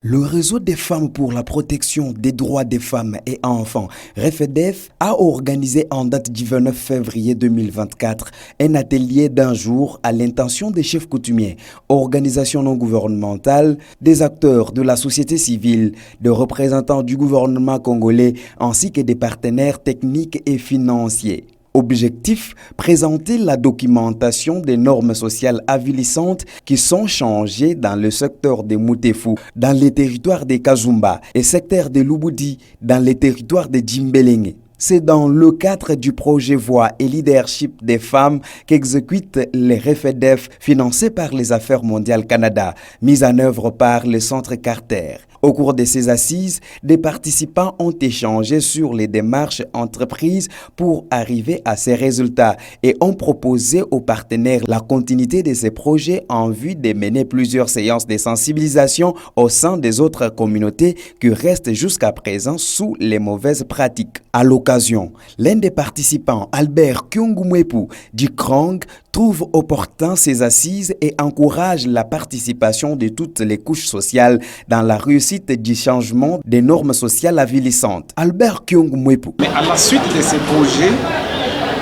Le réseau des femmes pour la protection des droits des femmes et enfants, REFEDEF, a organisé en date du 29 février 2024 un atelier d'un jour à l'intention des chefs coutumiers, organisations non gouvernementales, des acteurs de la société civile, des représentants du gouvernement congolais ainsi que des partenaires techniques et financiers. Objectif, présenter la documentation des normes sociales avilissantes qui sont changées dans le secteur de Moutéfou, dans les territoires de Kazumba et secteur de Lubudi, dans les territoires de Djimbélengé. C'est dans le cadre du projet Voix et Leadership des femmes qu'exécute les REFEDEF financés par les Affaires mondiales Canada, mis en œuvre par le Centre Carter. Au cours de ces assises, des participants ont échangé sur les démarches entreprises pour arriver à ces résultats et ont proposé aux partenaires la continuité de ces projets en vue de mener plusieurs séances de sensibilisation au sein des autres communautés qui restent jusqu'à présent sous les mauvaises pratiques. À l'occasion, l'un des participants, Albert Kyungumwepu du Krong, trouve opportun ces assises et encourage la participation de toutes les couches sociales dans la réussite du changement des normes sociales avilissantes. Albert Kyungumwepu. Mais à la suite de ces projets,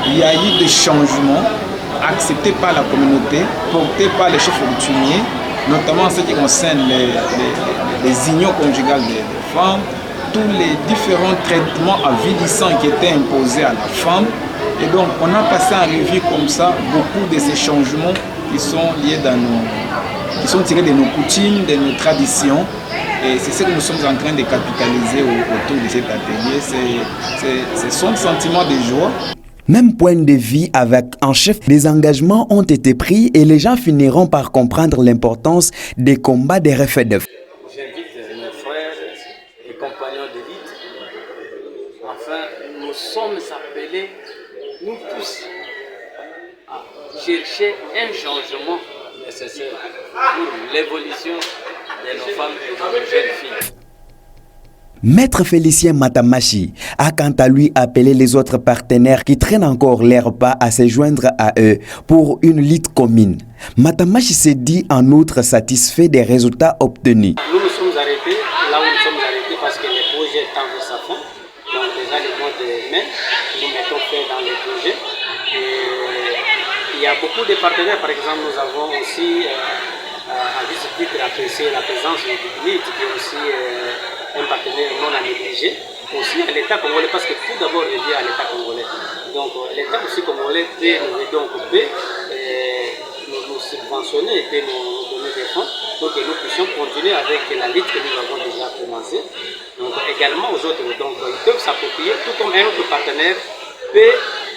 il y a eu des changements acceptés par la communauté, portés par les chefs coutumiers, notamment en ce qui concerne les unions conjugales des femmes, tous les différents traitements avilissants qui étaient imposés à la femme. Et donc, on a passé en revue comme ça beaucoup de ces changements qui sont liés qui sont tirés de nos coutumes, de nos traditions. Et c'est ce que nous sommes en train de capitaliser autour de cet atelier. C'est son sentiment de joie. Même point de vue avec un chef, des engagements ont été pris et les gens finiront par comprendre l'importance des combats des REFEDEF. J'invite mes frères et compagnons de lutte. Enfin, nous sommes appelés, nous tous, à chercher un changement nécessaire pour l'évolution de nos femmes et de nos jeunes filles. Maître Félicien Matamashi a quant à lui appelé les autres partenaires qui traînent encore l'air pas à se joindre à eux pour une lutte commune. Matamashi s'est dit en outre satisfait des résultats obtenus. Nous nous sommes arrêtés là où nous sommes arrêtés parce que le projet tend à sa fin. Donc déjà le mois de mai, nous mettons fin dans le projet. Et il y a beaucoup de partenaires, par exemple nous avons aussi à juste titre apprécié la présence du BID qui est aussi un partenaire non à négliger, aussi à l'État congolais, parce que tout d'abord lié à l'État congolais. Donc l'État aussi congolais peut nous subventionner et nous donner des fonds pour que nous puissions continuer avec la lutte que nous avons déjà commencée. Donc également aux autres, donc ils peuvent s'approprier, tout comme un autre partenaire peut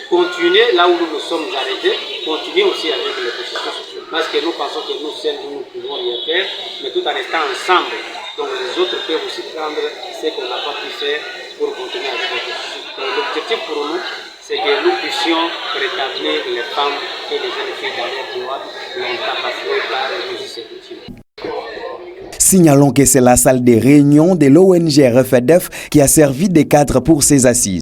continuer là où nous nous sommes arrêtés, continuer aussi avec les processus sociaux. Parce que nous pensons que nous seuls nous pouvons rien faire, mais tout en restant ensemble. Donc les autres peuvent aussi prendre ce qu'on n'a pas pu faire pour continuer avec le processus. L'objectif pour nous, c'est que nous puissions rétablir les femmes et les jeunes filles dans leurs droits longtemps bafoués par les exécutifs. Signalons que c'est la salle des réunions de l'ONG REFEDEF qui a servi de cadre pour ces assises.